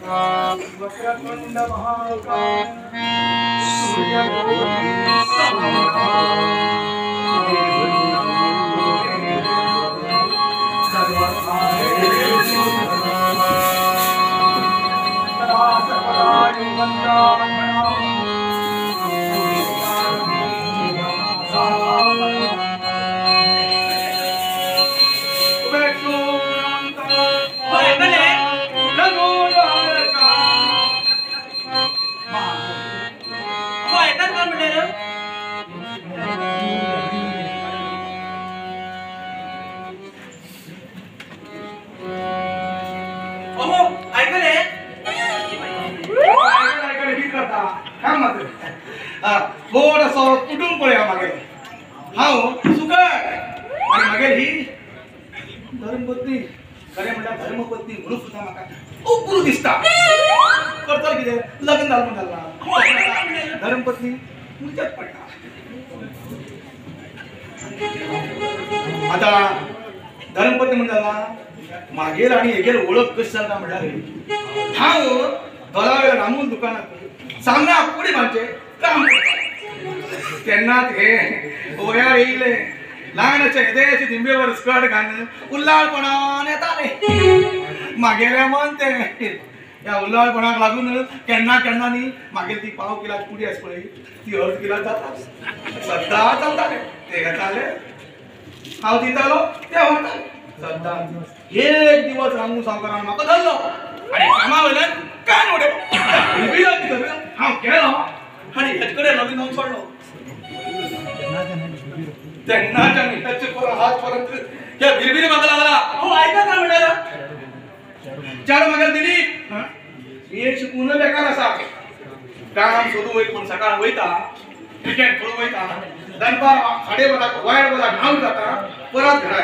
वक्रतुंड महाकाय सूर्यकोटि समप्रभ सर्वकार्येषु सदा सर्वदा वन्दनामि थोडस कुटुंब पळया मागे हांव सुकट आणि मागेल ही धर्मपत्नी खरें म्हणल्यार धर्मपत्नी म्हणून सुद्दां म्हाका उकरू दिसता करतलो कितें लग्न जालें म्हणून जालां धर्मपत्नी मुजत पडटा आता धर्मपत्नी म्हणून जालां मागेर आनी हेगेर वळख कशी जाता म्हणल्यार हांव दोलावेला रामून दुकानात सामना पुढे मानचे काम तेन्नाच हे ओयार येयले ल्हानशे येदेशे दिंबेवर स्कर्ट घालून उल्लाळपणान येताले मागेल्या मन ते ह्या उल्लाळपणाक लागून केन्ना केन्ना न्ही मागीर ती पाव किलाची पुडी आसा पळय ती अर्द किलाक जाता सद्दां चलताले ते घेताले हांव दितालो ते व्हरताले सद्दां एक दिवस रामू सावकारान म्हाका धरलो आनी कामा वयल्यान कान उडयलो हांव गेलो आनी हेजे कडेन लगीन जावन सोडलो तेन्नाच्या मिठाचे हात परत ह्या भिरभिरी म्हाका लागला हांव आयकत ना म्हणल्यार चार म्हाका दिली हे शिकून बेकार आसा काम सोदूं वयता पूण सकाळ वयता क्रिकेट खेळूंक वयता दनपार 12:30 वायट बला न्हावन जाता परत घरा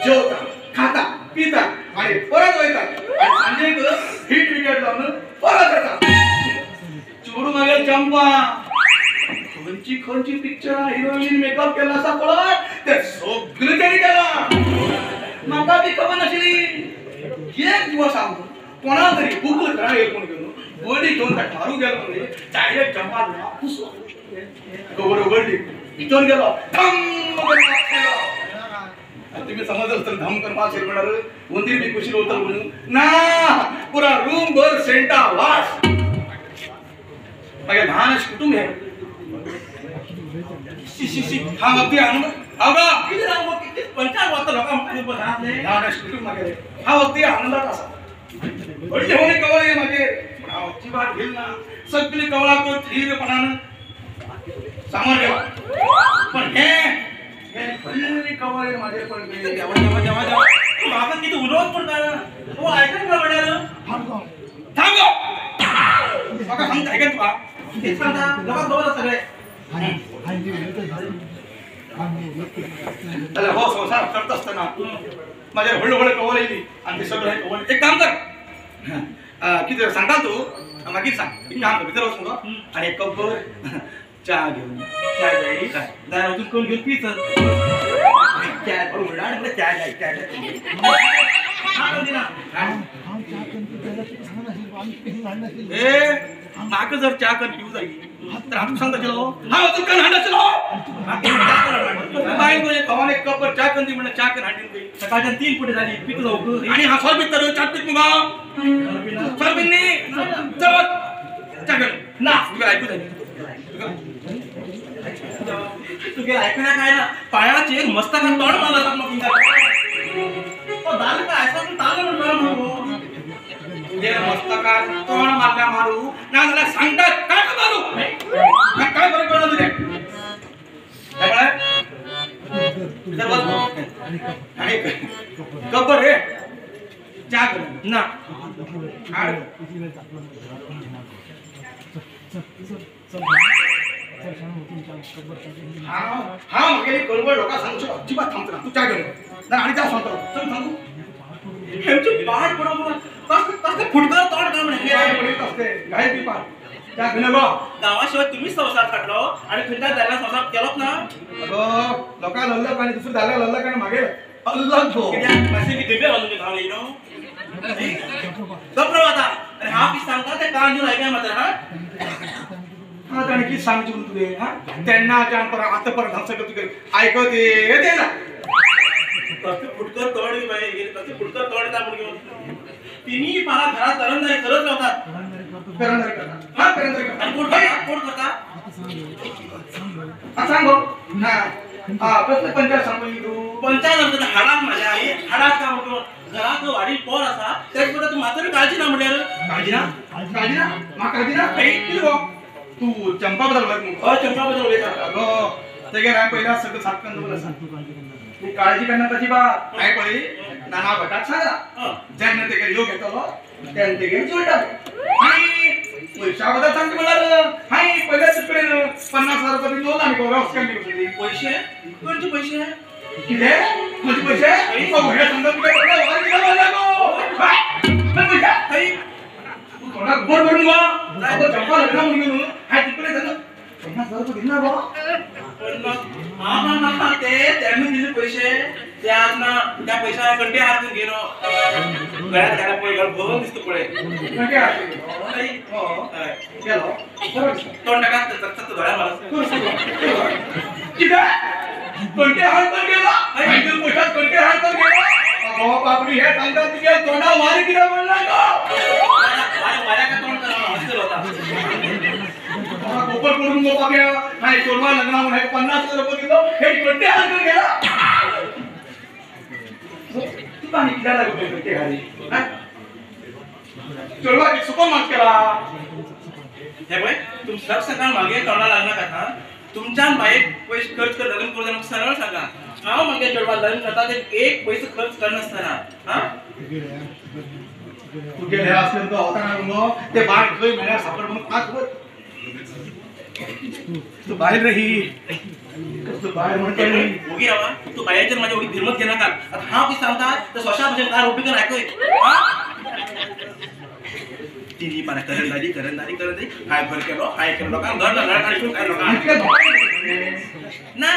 जेवता खाता पिता आणि परत वयता आणि सांजेक हिट विकेट जावन परत येता चोडू मागेल चंपा खंयची खंयची पिक्चर हिरोईन मेकअप केला आसा पळय ते सगळें तेणी केला म्हाका ती खबर नाशिल्ली एक दिवस हांव कोणा तरी बुकल घरा येयलो म्हूण घेवन बडी घेवन मारूंक गेलो म्हणजे डायरेक्ट चंपा पुसलो कवर उगडली भितर गेलो धम तुम्ही समजलं तर धम करपाक म्हणल्यार वंदीर बी कुशीर उरतलो म्हणून ना पुरा रूम भर सेंटा वास मागे ल्हान अशें कुटुंब हे हांव अगदी आनंद हांव कितें राव कितें पंचाक वता लोकां म्हाका ल्हान अशें कुटुंब मागे हांव अगदी आनंदात आसा व्हडली व्हडली कवळ ये मागे पूण हांव अजिबात घेल ना सगळी कवळां थीरपणान सामोर गेला पण हे व्हडली कवळ म्हाजे पडले देवा देवा देवा देवा म्हाका कितें उलोवच पडटा हो आयकन काय म्हणल्यार थांबो म्हाका सांगता आयकन तुका कितें सांगता लोकांक खबर सगळे जाल्यार हो संवसार करता आसतना म्हाजे व्हडल्यो व्हडल्यो कवळ येयली आनी ते सगळे कवळ एक काम कर कितें सांगता तूं मागीर सांग एक काम कर भितर वच मुगो आनी एक कप भर च्या घेवन च्या जाय जाल्यार वचून कोण घेवन पी तर च्या म्हणल्यार आनी च्या जाय च्या जाय ए म्हाका जर च्या करून पिवूं जाय तर हांव सांगता आशिल्लो हांव वचून करून हाडनाशिल्लो बायल गोंय खवान एक कप च्या करून दी म्हणल्यार च्या करून हाडून दी सकाळच्यान 3 पुटी जाली पितो जावं आनी हांव सोल पिता च्या पीत मुगो सोल पीत न्ही चल च्या कर ना तुका आयकूं जाय तुगे आयकना काय ना पायाचेर मस्तकान तोंड मारला म्हाका तो दाल काय आसा पूण तालो म्हणलो तुगे मस्तकान तोंड मारल्या मारू ना जाल्यार सांगता काय मारू काय फरक पडला तुगे काय आणि कब्बर रे च्या ना हाँ मागे कळवळ लोकां सांगचो अजिबात थांबता तू च्या घेवन ना आनी च्या सांगता चल सांगू हेंची पाट पडो म्हणून तसले फुटकर तोंड कर म्हणे काय पडीत असते गाय पिपा च्या घेवन गो गावाशिवाय तुम्हीच संसार काढलो आणि खंयच्या दायला संसार केलोच ना अगो लोकां लल्लक आनी दुसरे दायला लल्लक आनी मागे अल्लक गो कित्याक मातशें की दिबे घालून घाल येनो गप्रो आता अरे कान घेऊन ऐकाय मात्र हा आता आणखी सांगतो तुले हा त्यांना आतापर्यंत असं तुझे ऐकत येते ना कसे फुटकर तोड बाई कसे फुटकर तोड त्या मुलगी तिन्ही मला घरात करंदारी करत राहतात करंदारी करतात हा करंदारी करतात आणि कोण करता सांगो हा प्रश्न पंचायत सांगू तू पंचायत हाडात माझ्या आई हाडात का म्हणतो घरात वाडी पोर असा त्याच्याबद्दल तू मात्र काळजी ना म्हटल्यावर काळजी ना काळजी ना काही तू चंपा बद्दल चंपा बद्दल अगं ते काय पहिला सगळं सातकन बोला तू काळजी करणार त्याची बा काय पहिले नाना भटात सांगा ज्यांना ते काही योग येतो त्यांना ते काही जोडा आणि पैशाबद्दल सांगते मला हाय पहिल्या तिकडे 50,000 रुपये लोन आणि व्यवस्था केली होती पैसे कोणते पैसे किती म्हणजे पैसे भैया समजा तुला वार किती बोलला गो पैसा काही तू थोडा गोड बोलून बा आता चंपा लग्न म्हणून हाय तिकडे जाणं 50,000 रुपये दिला बा हा ते त्यांनी दिले पैसे त्यांना त्या पैसा कंटे हात घेणं गळ्यात घाला पडे भरून दिसतो पडे कंटे हात हो गेलो तोंड टाका तर धोळ्या मला किती कंटे हात पण गेला ऐकून पैसा कंटे हात पण गेला बाबा बापरी हे सांगतात तुझ्या तोंडा मारी किती म्हणला का माझ्या का तोंड हसत होता गोपर करून मग बाबा हाय सोडवा लग्नावर हे 50,000 रुपये दिलो हे कंटे हात पण गेला तू पाणी किती लागू कंटे घाली सोडवा की सुको मात केला हे बाई तुम सब सकाळ मागे तोंडा लागणार का तुमच्या बाईक पैसे खर्च कर लग्न करू मग सरळ सांगा हा मागे जोडवा लग्न करता ते एक पैसे खर्च करत नसताना हा तू गेले असले तो होता ना मग ते बाहेर गई मेळा सापड मग पाच वर तू बाहेर रही तू बाहेर म्हणते उगी राहा तू बायाच्या माझ्या उडी धीरमत घेणार का आता हा की सांगता तर स्वशा म्हणजे कार उभी कर ऐकतोय हा तिन्ही पारा करंदारी हाय भर केलो हाय केलो का घर ना घर काढून काय लोक ना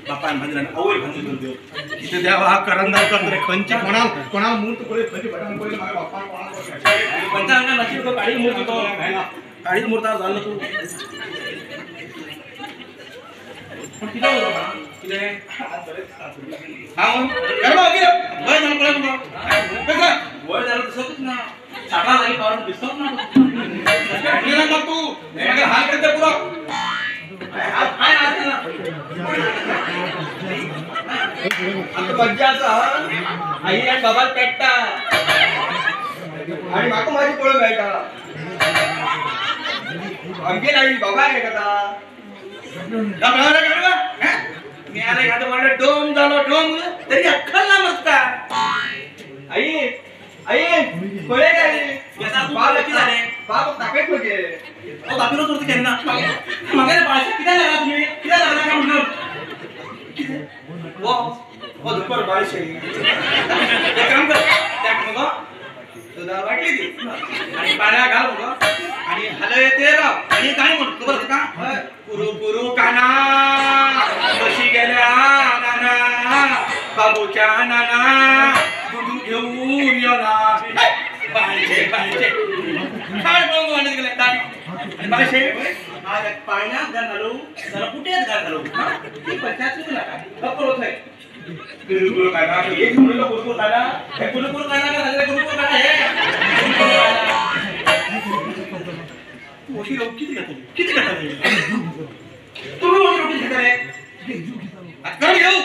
बापा भांजला अवय भांजून देऊ तिथे देवा हा करंदार करतोय खंची कोणा मूर्त कोळे खंची बटन कोळे माझ्या बाप्पा कोणा पंचांगा नशीब तो काळी मूर्त तो काळी मूर्त झालं तू पण किती होतो ना किती हा कर बा की वय झालं कोळा तुला कसं वय झालं दिसतच ना साठा लागी पावर दिसत ना ना मग तू मग हाल करते पुरा हात हाय ना आता मज्जाचा आई आणि बाबा पेटता आणि माको माझी पोळ बेटा आमके नाही बाबा आहे का मी अरे घाट मला डोम झालो डोम तरी अक्कल ना मस्ता आई आई कोळे काय याचा बाप किती झाले बाप ताकद होते ओ बापीरो करतो त्यांना मगाने पाळशे किती लागला तुम्ही किती लागला का म्हणून वो दुपार 22 एक काम कर त्या मग तुला वाटली ती आणि पाण्या घाल मग आणि हलय ते राव आणि काय म्हणतो बरं का पुरू पुरू काना कशी गेल्या नाना बाबूच्या नाना दूध घेऊन येला पाहिजे पाहिजे काय बोलू आणि गेले दाणी आणि पाहिजे आज पाण्यात घालू जरा कुठेच घालू ती पंचायत सुरू नका गप्प होत आहे गुरुकुल काना एक मुलीला गुरुकुल काढा हे गुरुकुल काढा का सगळे गुरुकुल काढा हे मोठी लोक किती घेतात तुम्ही मोठी लोक घेता रे कर घेऊ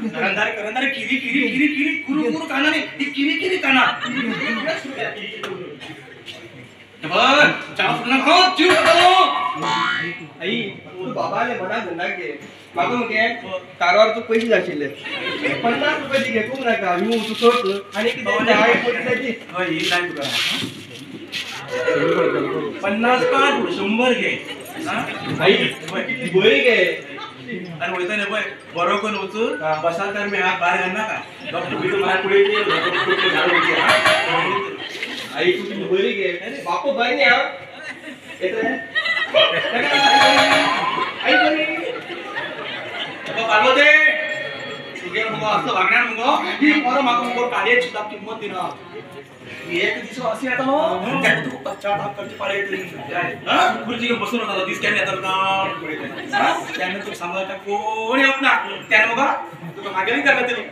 करंदारी किरी किरी किरी किरी कुरु कुरु काना नाही ती किरी किरी काना बरं चहा पुन्हा खाऊ जीव खातो आई तू बाबाले म्हणा धंदा घे बाबा म्हणजे तारवार तू पैसे जाशील 50 रुपये घे तू नका मी तू सोड आणि किती आहे पोलिसाची होय ही नाही तुला 50 का 100 घे आई किती गोळी घे अरे होता नाही बाय बरोबर कोण होतो बसा तर मी हात बाहेर घालणार का डॉक्टर बिटू बाहेर पुढे ये डॉक्टर झाडू घे आई तू किती गोळी घे बापू बरी नाही येत रे आई बरी पार्वती तुगे मगो असं वागण्यान मगो ही पोरं म्हाका मगो काडयेक सुद्दां किंमत दिना एक दिस अशें येता न्हू तेन्ना तुका पश्चाताप करची पाळी येतली खुर्ची घेऊन बसून होता दीस केन्ना येतात का तेन्ना तुका सांबाळटा कोण येवप ना तेन्ना मगो तुका मागेली करतली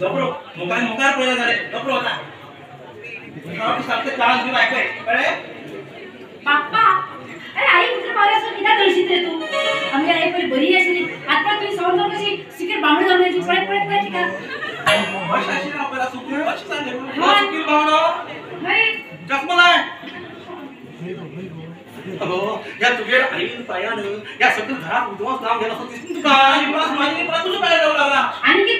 गप्रो मुखार पळयला जाले गप्रो होता सारखे चान्स दिला ऐकले कळ्ळे बाप्पा अरे आई उतर पावल्यासून किती दळशीत रे तू आमची आई परी बरी आशिल्ली आता तुझी सवय कशी सिकेट बांगडी जाऊन यायची पळत पळत पळत का बस अशी ना आपल्याला सुकून बस झाले सुकील भावनो नाही चष्मा लाय अगो या तुगेर आईन पायान या सगळं घरात उद्वास नाव गेला असं दिसून तुका आणि बस माझी मला तुझ्या पाया जाऊ लागला आणि किती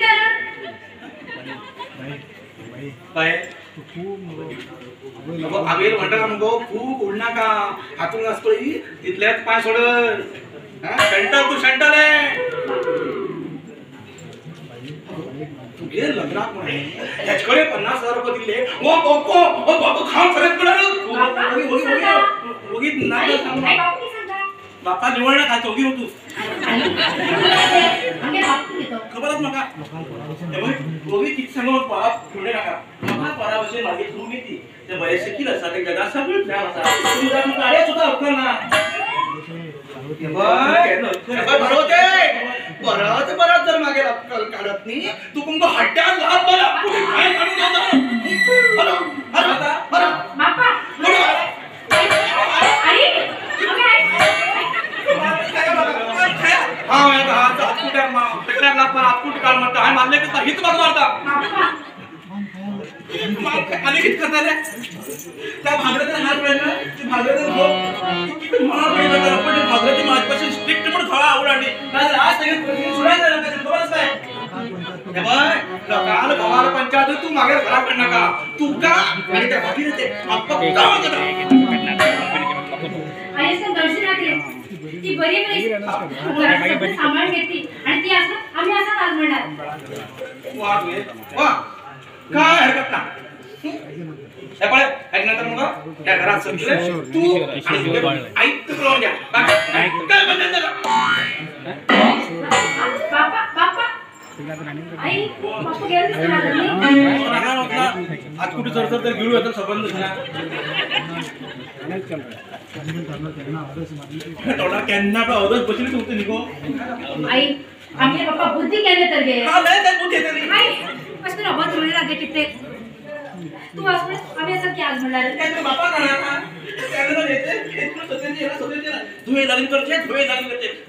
काय मगो आवेर म्हणटा मगो खूप उडना का हातून असतो तितल्याच पाय सोड शंटल तू शंटल तुगे लग्नाक म्हणे ह्याचकडे 50,000 रुपये दिले ओ बापू खाऊन सगळ्यात कडा रोगीत नाही आई सांग बाप्पा सांगा बाप्पा निवडणं खा चौघी होतो आम्ही बाप्पा घेतो खबरच नका रोगी किती सांगू बाप पुढे नका मग परावशे मागे तुम्ही ती ते बरेच शिकल असतात ते जगात सगळं ज्ञान असतात तुम्ही जर काढे सुद्धा होणार ना परत जर मागे अक्कल काढत नाही तू कुंभ हट्ट्यात लाभ बरं कुठे काय काढून घेतो बाप्पा आई मारले हित बघ मारता अलिखित करता रे त्या भागवताला हात पडला ते भागवताला किती मार पडला तर आपण भागवती माझ्यापासून स्ट्रिक्ट पण खळा आवडली नाही आज सगळे सुरायला लागले खबरच काय हे बघ काल भवार पंचायत तू मागे घरात काढ नका तू का आणि त्या भागीरथे आई असं दर्शन आली ती बरी बरी सांभाळ घेतली आणि ती असं आम्ही असं आज म्हणणार वा काय हरकत नाही हे पळे ऐकनंतर मग त्या घरात सगळे तू ऐक तू करून घ्या काय म्हणते बाप्पा बाप्पा आई बाप्पा गेलं आज कुठे चढतर तर गिळू येतो संबंध थोडा कॅन्ना पण अवधच बसली होते निको आई आमचे बाप्पा बुद्धी केले तर गे हा नाही काय बुद्धी येते आई असं ना बहुत थोडी लागे किती तू असं आम्ही असं की आज म्हणणार काय बापा करणार त्याला येते इतकं स्वतःचे धुळे लग्न करते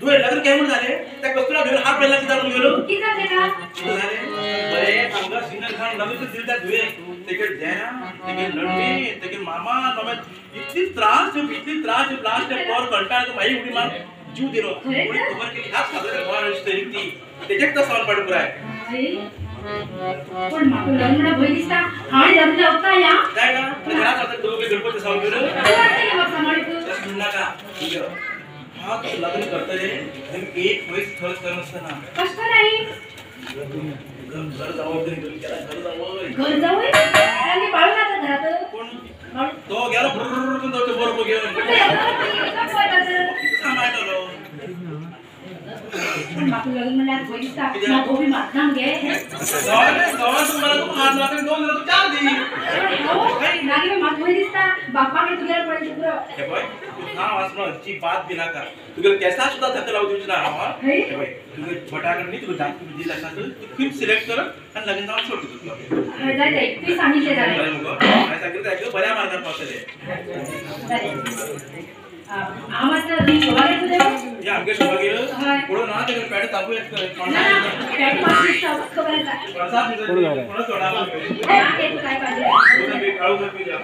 धुळे लग्न केव्हा झाले त्या कस्तुरा धुळे हात पहिला जाऊन गेलो किती झाले का बरे अंगा सिंगल खान लग्न दिलता धुळे तिकडे जैना तिकडे लढणे तिकडे मामा इतनी त्रास लास्ट पर कंटाळ तो भाई उडी मार जीव दिलो उडी खबर केली हात खाल्ले गोळा स्टेरिंग ती त्याच्यात तर सवाल पडत आहे पण मागं लग्न भय दिसता आणि लग्न होता या काय ना घरात आता दोघे गणपती सवाल केलं सुनना का ठीक आहे हा तो लग्न करता रे तुम्ही एक पैसे खर्च करत नसताना कष्ट नाही घर जबाबदारी घेऊन केला घर जाऊ आणि बाळू जातात घरात कोण तो गेला भुर्रकन जातो बरोबर घेऊन सांभाळतो पण मागं लग्न म्हणल्यार भय दिसता ना गोबी मातना घे तुम्हाला तो हात लागले दोन जण चार दी नागी माग भय दिसता बापाकडे तुझ्यावर पडायचं पुरं हे बाय नाव असणार ची बात बिना का तुझे कैसा सुद्धा धक्का लावू तुझं नाव हे बाय तुझे बटाकर नाही तुझं जास्त तुझी लक्षात तू फिल्म सिलेक्ट कर आणि लगेच जाऊन सोड तुझं जाय जाय ती सांगितले झाले काय सांगितलं ऐकलं बऱ्या मार्गात पावसाले आम्हाला शोभागे तुझे या अंके शोभागे पुढे ना ते पॅड तापू एक पॅट मारली खबरायचा प्रसाद कोण सोडा काय पाहिजे काळू कर पिजा